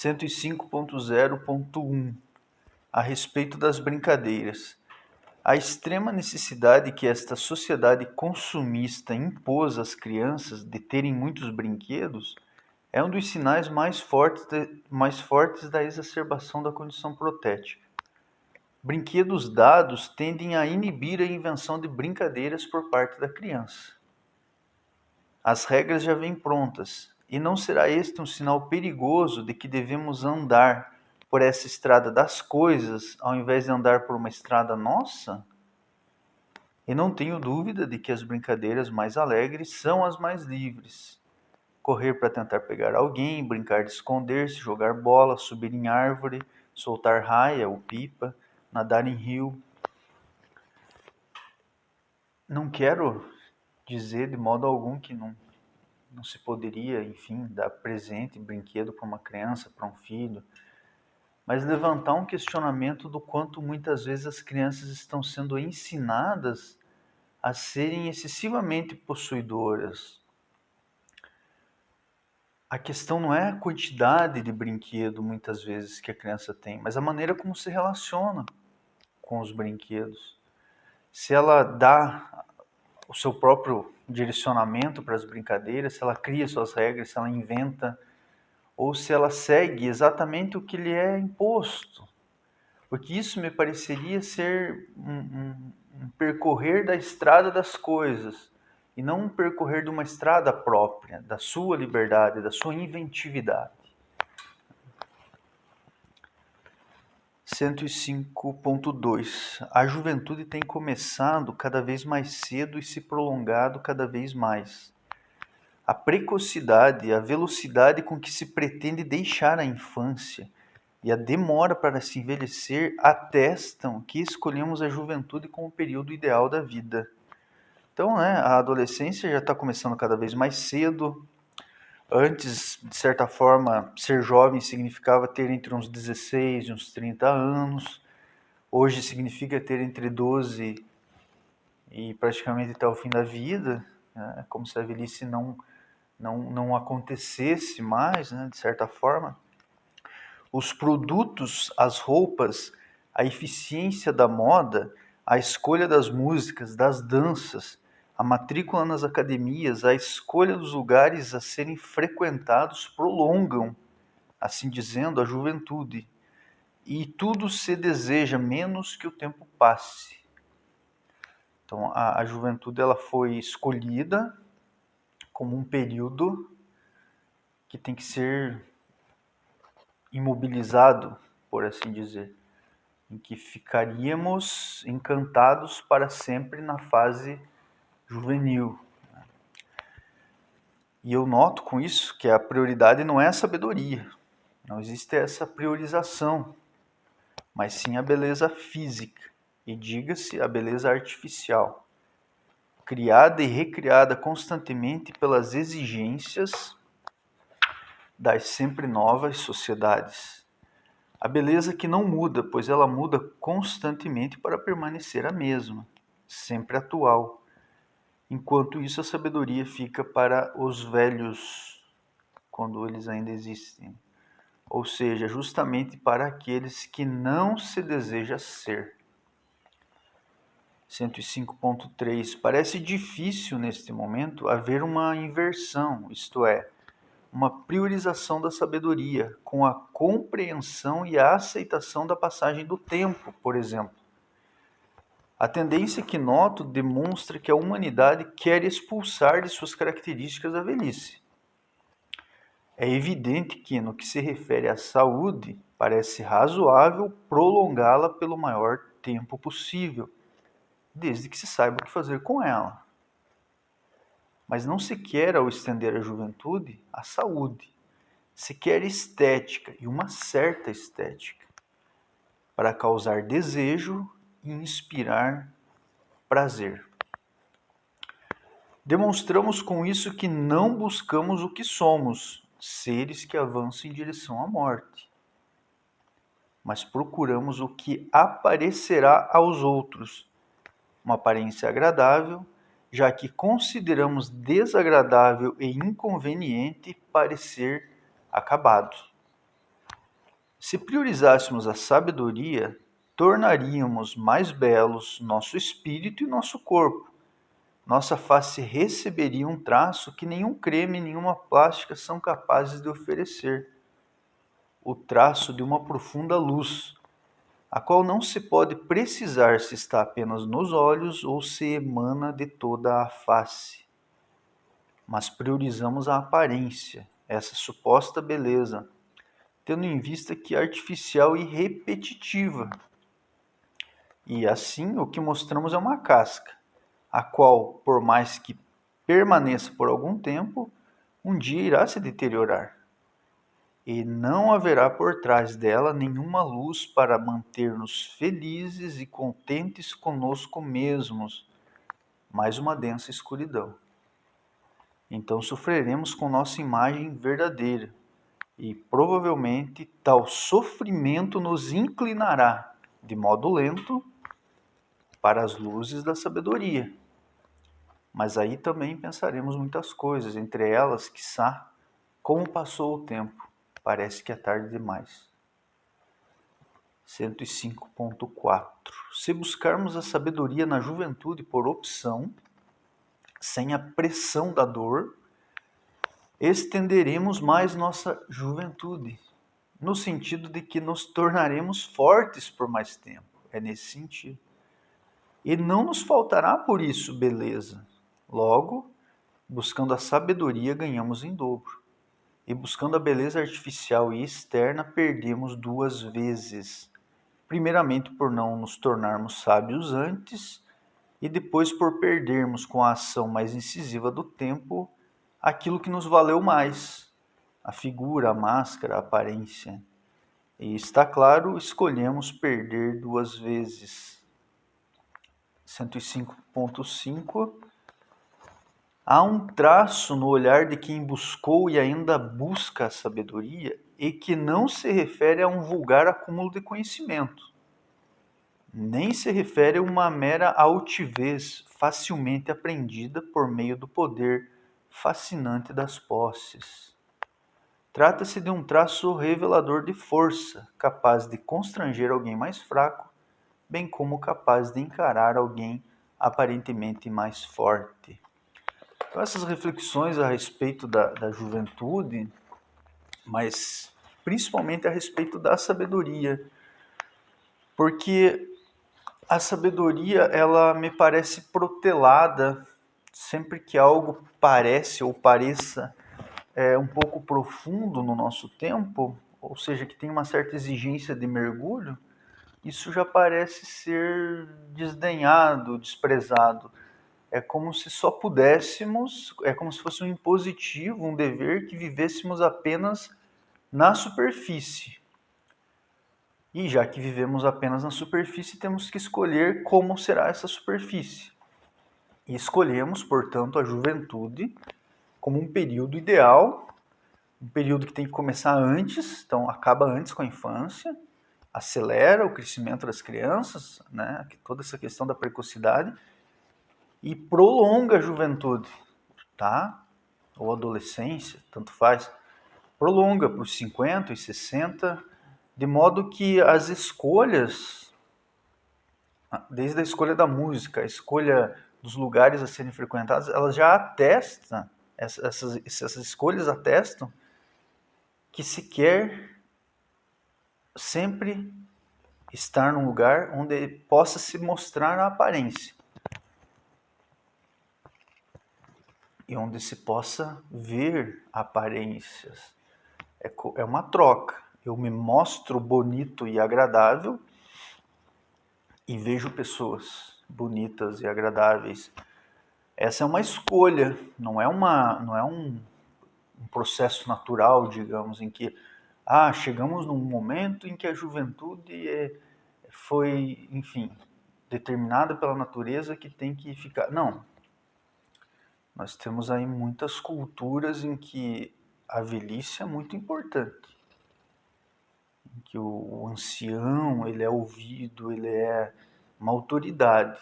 105.0.1 a respeito das brincadeiras. A extrema necessidade que esta sociedade consumista impôs às crianças de terem muitos brinquedos é um dos sinais mais fortes da exacerbação da condição protética. Brinquedos dados tendem a inibir a invenção de brincadeiras por parte da criança. As regras já vêm prontas, e não será este um sinal perigoso de que devemos andar por essa estrada das coisas, ao invés de andar por uma estrada nossa? E não tenho dúvida de que as brincadeiras mais alegres são as mais livres. Correr para tentar pegar alguém, brincar de esconder-se, jogar bola, subir em árvore, soltar raia ou pipa, nadar em rio. Não quero dizer de modo algum que não se poderia, enfim, dar presente, brinquedo para uma criança, para um filho, mas levantar um questionamento do quanto muitas vezes as crianças estão sendo ensinadas a serem excessivamente possuidoras. A questão não é a quantidade de brinquedo, muitas vezes, que a criança tem, mas a maneira como se relaciona com os brinquedos. Se ela dá o seu próprio direcionamento para as brincadeiras, se ela cria suas regras, se ela inventa, ou se ela segue exatamente o que lhe é imposto. Porque isso me pareceria ser um percorrer da estrada das coisas, e não um percorrer de uma estrada própria, da sua liberdade, da sua inventividade. 105.2 A juventude tem começado cada vez mais cedo e se prolongado cada vez mais. A precocidade, a velocidade com que se pretende deixar a infância e a demora para se envelhecer atestam que escolhemos a juventude como o período ideal da vida. Então, a adolescência já está começando cada vez mais cedo. Antes, de certa forma, ser jovem significava ter entre uns 16 e uns 30 anos. Hoje significa ter entre 12 e praticamente até o fim da vida, né? Como se a velhice não acontecesse mais, né? De certa forma. Os produtos, as roupas, a eficiência da moda, a escolha das músicas, das danças, a matrícula nas academias, a escolha dos lugares a serem frequentados prolongam, assim dizendo, a juventude. E tudo se deseja menos que o tempo passe. Então, a juventude ela foi escolhida como um período que tem que ser imobilizado, por assim dizer, em que ficaríamos encantados para sempre na fase juvenil. E eu noto com isso que a prioridade não é a sabedoria, não existe essa priorização, mas sim a beleza física, e diga-se a beleza artificial, criada e recriada constantemente pelas exigências das sempre novas sociedades. A beleza que não muda, pois ela muda constantemente para permanecer a mesma, sempre atual. Enquanto isso, a sabedoria fica para os velhos, quando eles ainda existem. Ou seja, justamente para aqueles que não se deseja ser. 105.3 Parece difícil, neste momento, haver uma inversão, isto é, uma priorização da sabedoria, com a compreensão e a aceitação da passagem do tempo, por exemplo. A tendência que noto demonstra que a humanidade quer expulsar de suas características a velhice. É evidente que, no que se refere à saúde, parece razoável prolongá-la pelo maior tempo possível, desde que se saiba o que fazer com ela. Mas não se quer, ao estender a juventude, a saúde. Se quer estética, e uma certa estética, para causar desejo e inspirar prazer. Demonstramos com isso que não buscamos o que somos, seres que avançam em direção à morte, mas procuramos o que aparecerá aos outros, uma aparência agradável, já que consideramos desagradável e inconveniente parecer acabado. Se priorizássemos a sabedoria, tornaríamos mais belos nosso espírito e nosso corpo. Nossa face receberia um traço que nenhum creme, nenhuma plástica são capazes de oferecer. O traço de uma profunda luz, a qual não se pode precisar se está apenas nos olhos ou se emana de toda a face. Mas priorizamos a aparência, essa suposta beleza, tendo em vista que é artificial e repetitiva. E assim o que mostramos é uma casca, a qual, por mais que permaneça por algum tempo, um dia irá se deteriorar. E não haverá por trás dela nenhuma luz para manter-nos felizes e contentes conosco mesmos, mas uma densa escuridão. Então sofreremos com nossa imagem verdadeira, e provavelmente tal sofrimento nos inclinará, de modo lento, para as luzes da sabedoria. Mas aí também pensaremos muitas coisas, entre elas, quiçá, como passou o tempo, parece que é tarde demais. 105.4. Se buscarmos a sabedoria na juventude por opção, sem a pressão da dor, estenderemos mais nossa juventude, no sentido de que nos tornaremos fortes por mais tempo. É nesse sentido. E não nos faltará por isso beleza. Logo, buscando a sabedoria, ganhamos em dobro. E buscando a beleza artificial e externa, perdemos duas vezes. Primeiramente, por não nos tornarmos sábios antes, e depois por perdermos com a ação mais incisiva do tempo aquilo que nos valeu mais, a figura, a máscara, a aparência. E está claro, escolhemos perder duas vezes. 105.5. Há um traço no olhar de quem buscou e ainda busca a sabedoria e que não se refere a um vulgar acúmulo de conhecimento, nem se refere a uma mera altivez facilmente aprendida por meio do poder fascinante das posses. Trata-se de um traço revelador de força, capaz de constranger alguém mais fraco, bem como capaz de encarar alguém aparentemente mais forte. Então, essas reflexões a respeito da juventude, mas principalmente a respeito da sabedoria, porque a sabedoria, ela me parece protelada sempre que algo parece ou pareça um pouco profundo no nosso tempo, ou seja, que tem uma certa exigência de mergulho, isso já parece ser desdenhado, desprezado. É como se só pudéssemos, é como se fosse um impositivo, um dever que vivêssemos apenas na superfície. E já que vivemos apenas na superfície, temos que escolher como será essa superfície. E escolhemos, portanto, a juventude como um período ideal, um período que tem que começar antes, então acaba antes com a infância, acelera o crescimento das crianças, né? Toda essa questão da precocidade, e prolonga a juventude, tá? Ou adolescência, tanto faz. Prolonga para os 50 e 60, de modo que as escolhas, desde a escolha da música, a escolha dos lugares a serem frequentados, elas já atestam, essas escolhas atestam que se quer sempre estar num lugar onde possa se mostrar a aparência e onde se possa ver aparências. É uma troca. Eu me mostro bonito e agradável e vejo pessoas bonitas e agradáveis. Essa é uma escolha, não é um processo natural, digamos, em que chegamos num momento em que a juventude foi, enfim, determinada pela natureza que tem que ficar. Não. Nós temos aí muitas culturas em que a velhice é muito importante. Em que o ancião, ele é ouvido, ele é uma autoridade.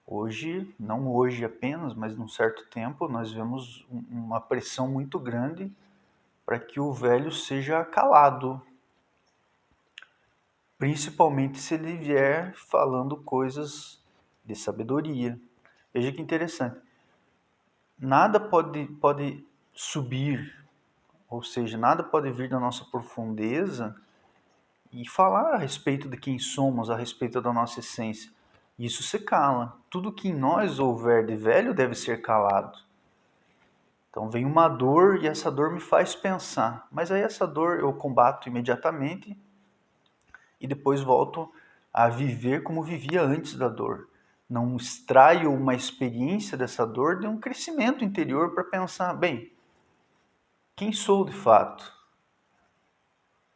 Hoje, não hoje apenas, mas num certo tempo, nós vemos uma pressão muito grande para que o velho seja calado, principalmente se ele vier falando coisas de sabedoria. Veja que interessante. Nada pode subir, ou seja, nada pode vir da nossa profundeza e falar a respeito de quem somos, a respeito da nossa essência. Isso se cala. Tudo que em nós houver de velho deve ser calado. Então vem uma dor e essa dor me faz pensar. Mas aí essa dor eu combato imediatamente e depois volto a viver como vivia antes da dor. Não extraio uma experiência dessa dor de um crescimento interior para pensar, bem, quem sou de fato?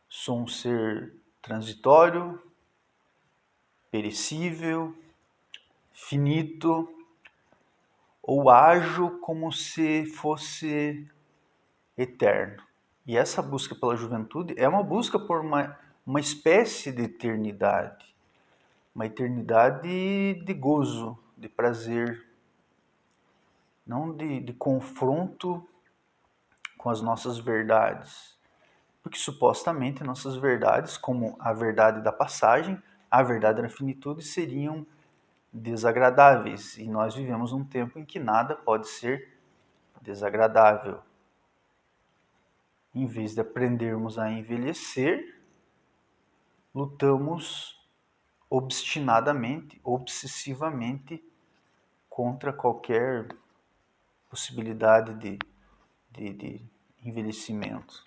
Sou um ser transitório, perecível, finito, ou ajo como se fosse eterno. E essa busca pela juventude é uma busca por uma espécie de eternidade. Uma eternidade de gozo, de prazer, não de confronto com as nossas verdades. Porque supostamente nossas verdades, como a verdade da passagem, a verdade da finitude, seriam desagradáveis. E nós vivemos num tempo em que nada pode ser desagradável. Em vez de aprendermos a envelhecer, lutamos obstinadamente, obsessivamente contra qualquer possibilidade de envelhecimento.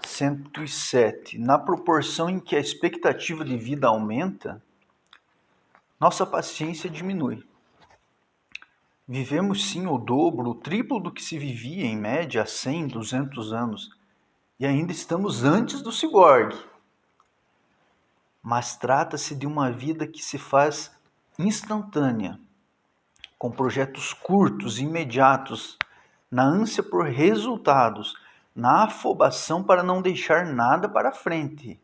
Cento e sete. Na proporção em que a expectativa de vida aumenta, nossa paciência diminui. Vivemos sim o dobro, o triplo do que se vivia em média há 100, 200 anos, e ainda estamos antes do ciborgue. Mas trata-se de uma vida que se faz instantânea, com projetos curtos, imediatos, na ânsia por resultados, na afobação para não deixar nada para frente.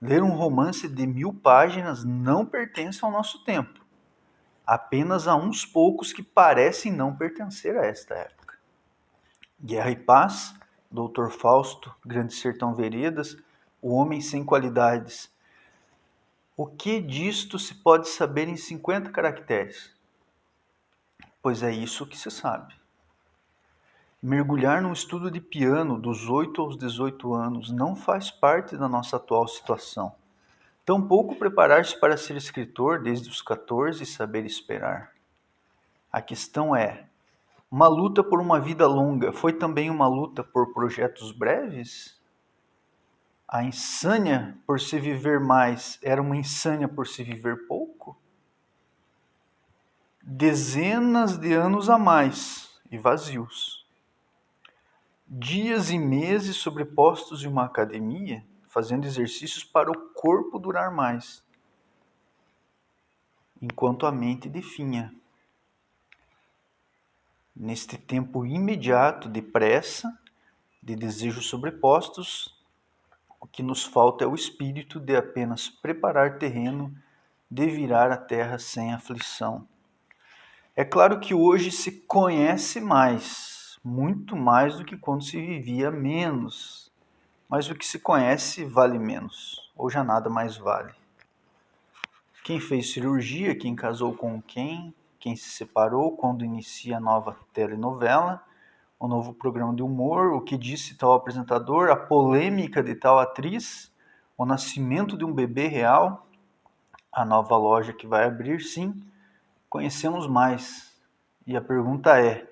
Ler um romance de 1000 páginas não pertence ao nosso tempo, apenas a uns poucos que parecem não pertencer a esta época. Guerra e Paz, Dr. Fausto, Grande Sertão Veredas, O Homem Sem Qualidades. O que disto se pode saber em 50 caracteres? Pois é isso que se sabe. Mergulhar num estudo de piano dos 8 aos 18 anos não faz parte da nossa atual situação. Tampouco preparar-se para ser escritor desde os 14 e saber esperar. A questão é, uma luta por uma vida longa foi também uma luta por projetos breves? A insânia por se viver mais era uma insânia por se viver pouco? Dezenas de anos a mais e vazios. Dias e meses sobrepostos em uma academia, fazendo exercícios para o corpo durar mais, enquanto a mente definha. Neste tempo imediato de pressa, de desejos sobrepostos, o que nos falta é o espírito de apenas preparar terreno, de virar a terra sem aflição. É claro que hoje se conhece mais, muito mais do que quando se vivia menos, mas o que se conhece vale menos, ou já nada mais vale. Quem fez cirurgia, quem casou com quem se separou, quando inicia a nova telenovela, o novo programa de humor, o que disse tal apresentador, a polêmica de tal atriz, o nascimento de um bebê real, a nova loja que vai abrir, sim, conhecemos mais. E a pergunta é,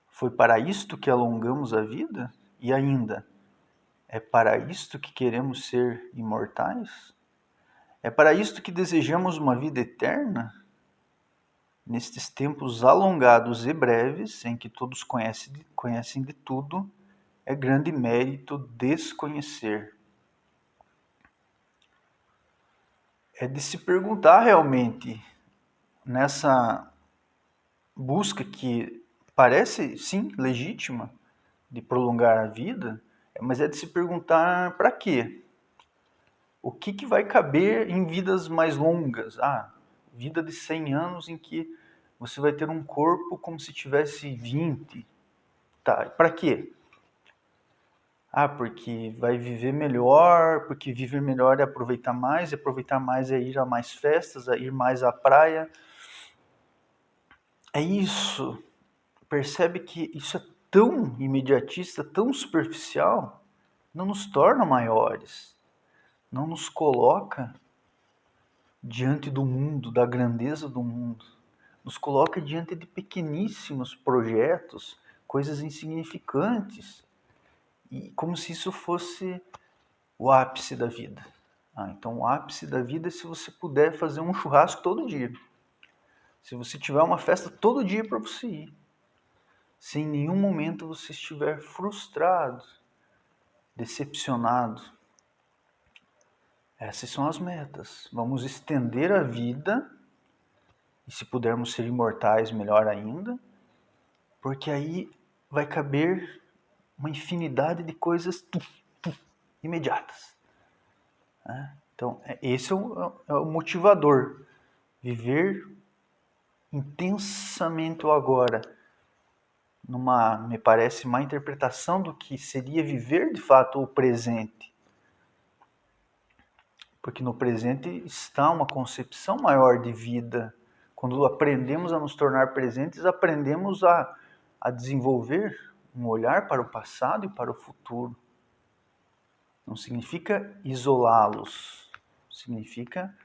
foi para isto que alongamos a vida? E ainda, é para isto que queremos ser imortais? É para isto que desejamos uma vida eterna? Nestes tempos alongados e breves, em que todos conhecem de tudo, é grande mérito desconhecer. é de se perguntar realmente, nessa busca que parece, sim, legítima, de prolongar a vida, mas é de se perguntar para quê? O que vai caber em vidas mais longas? Vida de 100 anos em que você vai ter um corpo como se tivesse 20. Tá, para quê? Porque vai viver melhor, porque viver melhor é aproveitar mais, e aproveitar mais é ir a mais festas, é ir mais à praia. É isso. Percebe que isso é tão imediatista, tão superficial, não nos torna maiores, não nos coloca diante do mundo, da grandeza do mundo, nos coloca diante de pequeníssimos projetos, coisas insignificantes, e como se isso fosse o ápice da vida. Então o ápice da vida é se você puder fazer um churrasco todo dia. Se você tiver uma festa todo dia para você ir. Se em nenhum momento você estiver frustrado, decepcionado. Essas são as metas. Vamos estender a vida, e se pudermos ser imortais, melhor ainda, porque aí vai caber uma infinidade de coisas imediatas. Então, esse é o motivador. Viver intensamente o agora, me parece, uma interpretação do que seria viver de fato o presente. Porque no presente está uma concepção maior de vida. Quando aprendemos a nos tornar presentes, aprendemos a desenvolver um olhar para o passado e para o futuro. Não significa isolá-los, significa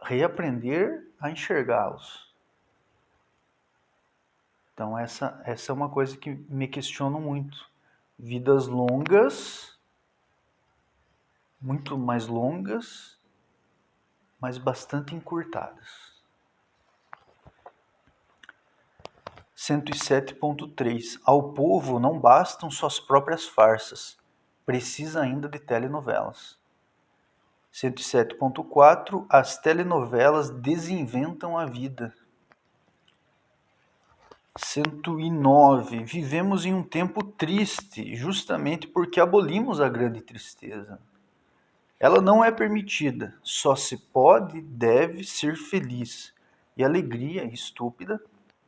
reaprender a enxergá-los. Então essa é uma coisa que me questiono muito. Vidas longas, muito mais longas, mas bastante encurtadas. 107.3 Ao povo não bastam suas próprias farsas, precisa ainda de telenovelas. 107.4 As telenovelas desinventam a vida. 109 Vivemos em um tempo triste, justamente porque abolimos a grande tristeza. Ela não é permitida, só se pode, deve ser feliz. E alegria estúpida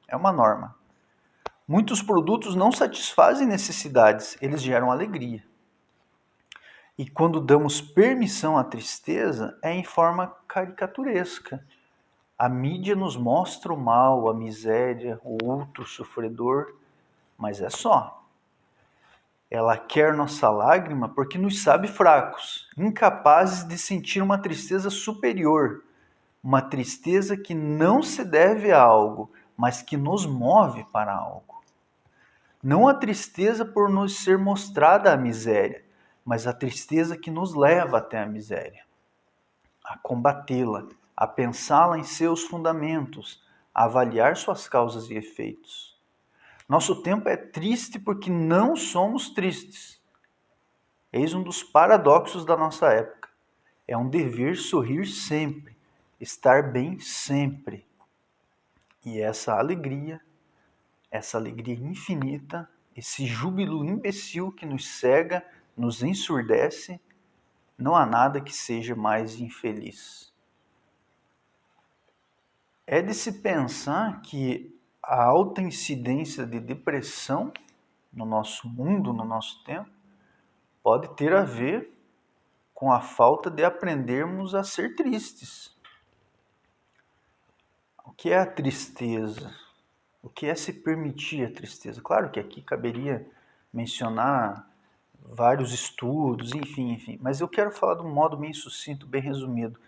é uma norma. Muitos produtos não satisfazem necessidades, eles geram alegria. E quando damos permissão à tristeza, é em forma caricaturesca. A mídia nos mostra o mal, a miséria, o outro sofredor, mas é só. Ela quer nossa lágrima porque nos sabe fracos, incapazes de sentir uma tristeza superior, uma tristeza que não se deve a algo, mas que nos move para algo. Não a tristeza por nos ser mostrada a miséria, mas a tristeza que nos leva até a miséria, a combatê-la, a pensá-la em seus fundamentos, a avaliar suas causas e efeitos. Nosso tempo é triste porque não somos tristes. Eis um dos paradoxos da nossa época. É um dever sorrir sempre, estar bem sempre. E essa alegria infinita, esse júbilo imbecil que nos cega, nos ensurdece, não há nada que seja mais infeliz. É de se pensar que a alta incidência de depressão no nosso mundo, no nosso tempo, pode ter a ver com a falta de aprendermos a ser tristes. O que é a tristeza? O que é se permitir a tristeza? Claro que aqui caberia mencionar vários estudos, enfim, mas eu quero falar de um modo bem sucinto, bem resumido.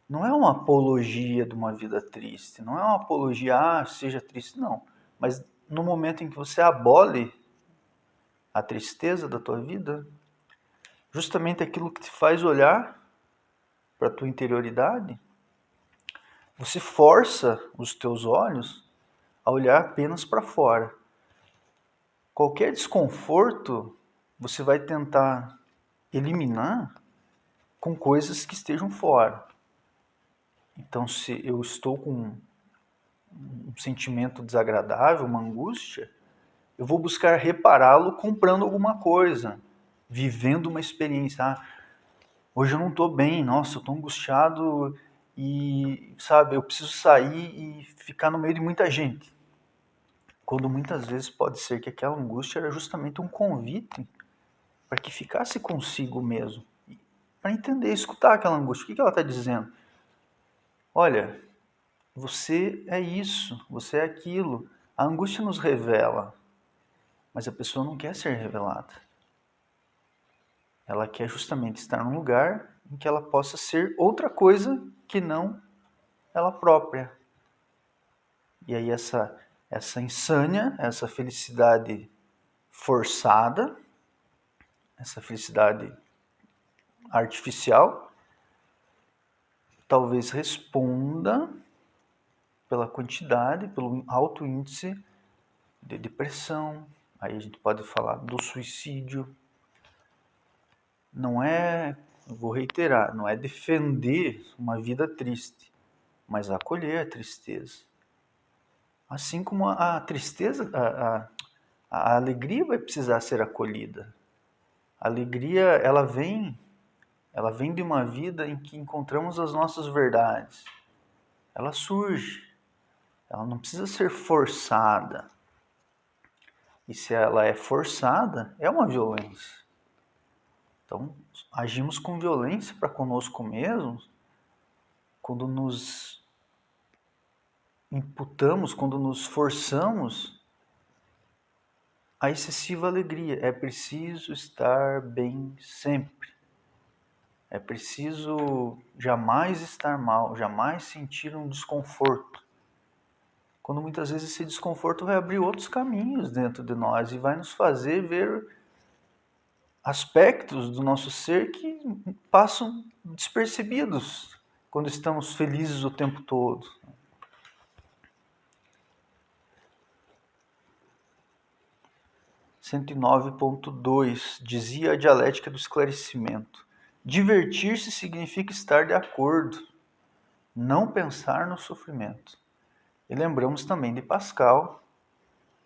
Não é uma apologia de uma vida triste, não é uma apologia, seja triste, não. Mas no momento em que você abole a tristeza da tua vida, justamente aquilo que te faz olhar para a tua interioridade, você força os teus olhos a olhar apenas para fora. Qualquer desconforto você vai tentar eliminar com coisas que estejam fora. Então, se eu estou com um sentimento desagradável, uma angústia, eu vou buscar repará-lo comprando alguma coisa, vivendo uma experiência. Hoje eu não estou bem, nossa, eu estou angustiado e, sabe, eu preciso sair e ficar no meio de muita gente. Quando muitas vezes pode ser que aquela angústia era justamente um convite para que ficasse consigo mesmo, para entender, escutar aquela angústia. O que ela está dizendo? Olha, você é isso, você é aquilo. A angústia nos revela, mas a pessoa não quer ser revelada. Ela quer justamente estar num lugar em que ela possa ser outra coisa que não ela própria. E aí essa insânia, essa felicidade forçada, essa felicidade artificial, talvez responda pela quantidade, pelo alto índice de depressão. Aí a gente pode falar do suicídio. Não é, vou reiterar, não é defender uma vida triste, mas acolher a tristeza. Assim como a tristeza, a alegria vai precisar ser acolhida. A alegria, ela vem de uma vida em que encontramos as nossas verdades. Ela surge, ela não precisa ser forçada. E se ela é forçada, é uma violência. Então, agimos com violência para conosco mesmos quando nos imputamos, quando nos forçamos a excessiva alegria. É preciso estar bem sempre. É preciso jamais estar mal, jamais sentir um desconforto. Quando muitas vezes esse desconforto vai abrir outros caminhos dentro de nós e vai nos fazer ver aspectos do nosso ser que passam despercebidos quando estamos felizes o tempo todo. 109.2 dizia a dialética do esclarecimento: divertir-se significa estar de acordo, não pensar no sofrimento. E lembramos também de Pascal: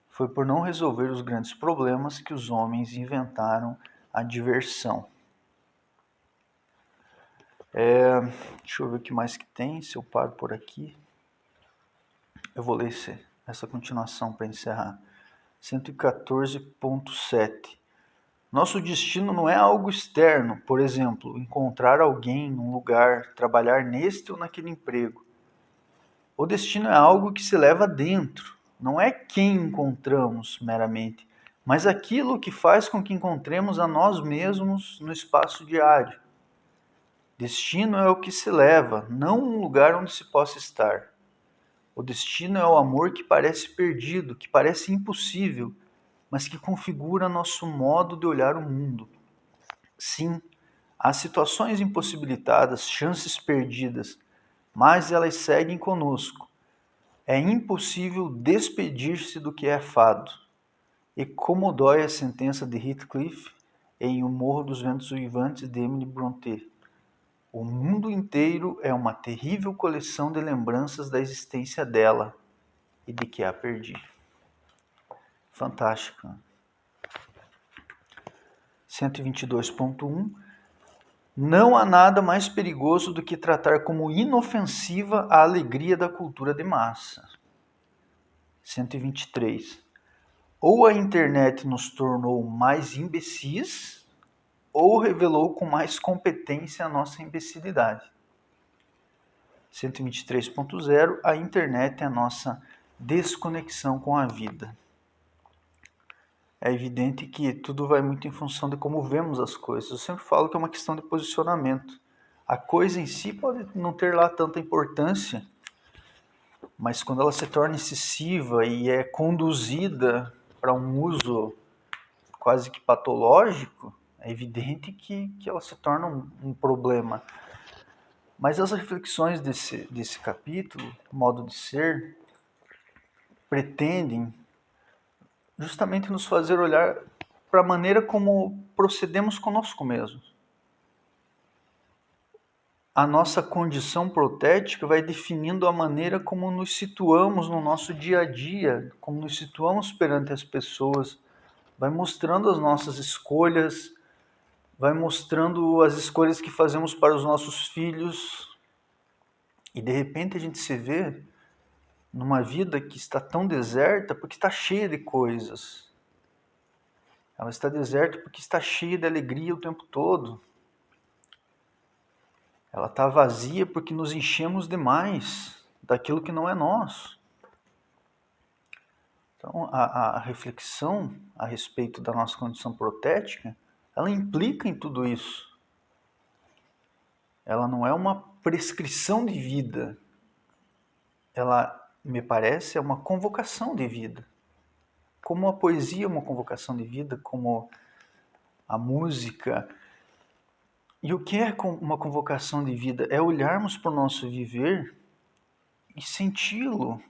foi por não resolver os grandes problemas que os homens inventaram a diversão. Deixa eu ver o que mais que tem, se eu paro por aqui. Eu vou ler essa continuação para encerrar. 114.7. Nosso destino não é algo externo, por exemplo, encontrar alguém num lugar, trabalhar neste ou naquele emprego. O destino é algo que se leva dentro, não é quem encontramos meramente, mas aquilo que faz com que encontremos a nós mesmos no espaço diário. Destino é o que se leva, não um lugar onde se possa estar. O destino é o amor que parece perdido, que parece impossível, mas que configura nosso modo de olhar o mundo. Sim, há situações impossibilitadas, chances perdidas, mas elas seguem conosco. É impossível despedir-se do que é fado. E como dói a sentença de Heathcliff em O Morro dos Ventos Uivantes de Emily Brontë. O mundo inteiro é uma terrível coleção de lembranças da existência dela e de que a perdi. Fantástico. 122.1. Não há nada mais perigoso do que tratar como inofensiva a alegria da cultura de massa. 123. Ou a internet nos tornou mais imbecis, ou revelou com mais competência a nossa imbecilidade. 123.0. A internet é a nossa desconexão com a vida. É evidente que tudo vai muito em função de como vemos as coisas. Eu sempre falo que é uma questão de posicionamento. A coisa em si pode não ter lá tanta importância, mas quando ela se torna excessiva e é conduzida para um uso quase que patológico, é evidente que ela se torna um problema. Mas as reflexões desse capítulo, modo de ser, pretendem justamente nos fazer olhar para a maneira como procedemos conosco mesmos. a nossa condição protética vai definindo a maneira como nos situamos no nosso dia a dia, como nos situamos perante as pessoas, vai mostrando as nossas escolhas, vai mostrando as escolhas que fazemos para os nossos filhos. E de repente a gente se vê numa vida que está tão deserta porque está cheia de coisas. Ela está deserta porque está cheia de alegria o tempo todo. Ela está vazia porque nos enchemos demais daquilo que não é nosso. Então, a reflexão a respeito da nossa condição protética, ela implica em tudo isso. Ela não é uma prescrição de vida. Ela, me parece, é uma convocação de vida. Como a poesia é uma convocação de vida, como a música. E o que é uma convocação de vida? É olharmos para o nosso viver e senti-lo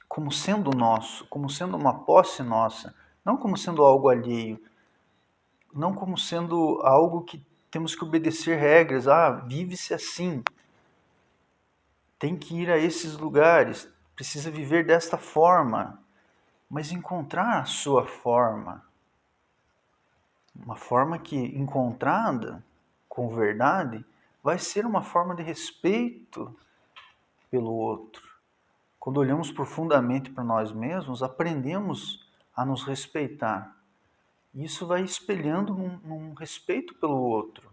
como sendo nosso, como sendo uma posse nossa, não como sendo algo alheio, não como sendo algo que temos que obedecer regras. Vive-se assim, tem que ir a esses lugares, precisa viver desta forma, mas encontrar a sua forma, uma forma que, encontrada com verdade, vai ser uma forma de respeito pelo outro. Quando olhamos profundamente para nós mesmos, aprendemos a nos respeitar. Isso vai espelhando num respeito pelo outro,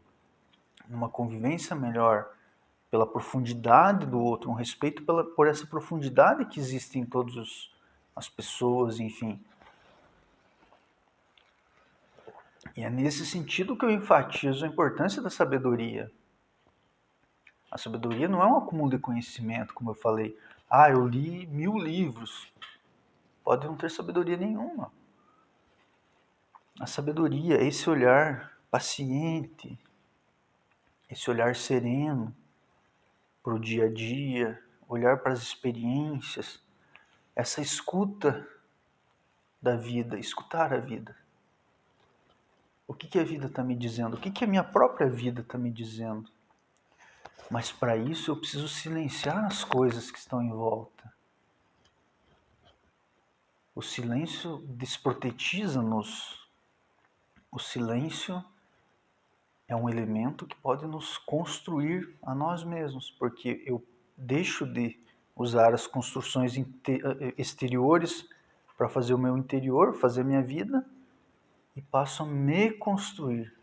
numa convivência melhor, pela profundidade do outro, um respeito por essa profundidade que existe em todas as pessoas, enfim. E é nesse sentido que eu enfatizo a importância da sabedoria. A sabedoria não é um acúmulo de conhecimento, como eu falei. Eu li 1000 livros. Pode não ter sabedoria nenhuma. A sabedoria é esse olhar paciente, esse olhar sereno para o dia a dia, olhar para as experiências, essa escuta da vida, escutar a vida. O que a vida está me dizendo? O que a minha própria vida está me dizendo? Mas para isso eu preciso silenciar as coisas que estão em volta. O silêncio desprotetiza-nos. O silêncio é um elemento que pode nos construir a nós mesmos, porque eu deixo de usar as construções exteriores para fazer o meu interior, fazer a minha vida, e passo a me construir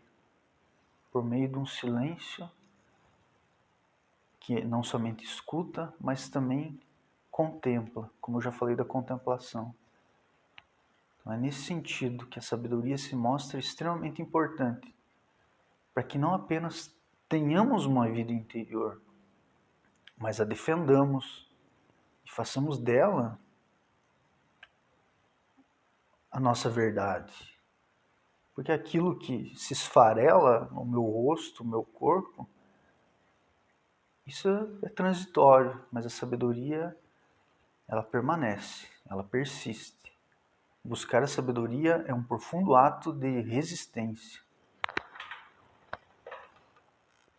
por meio de um silêncio que não somente escuta, mas também contempla, como eu já falei da contemplação. Então é nesse sentido que a sabedoria se mostra extremamente importante, para que não apenas tenhamos uma vida interior, mas a defendamos e façamos dela a nossa verdade. Porque aquilo que se esfarela no meu rosto, no meu corpo, isso é transitório, mas a sabedoria, ela permanece, ela persiste. Buscar a sabedoria é um profundo ato de resistência.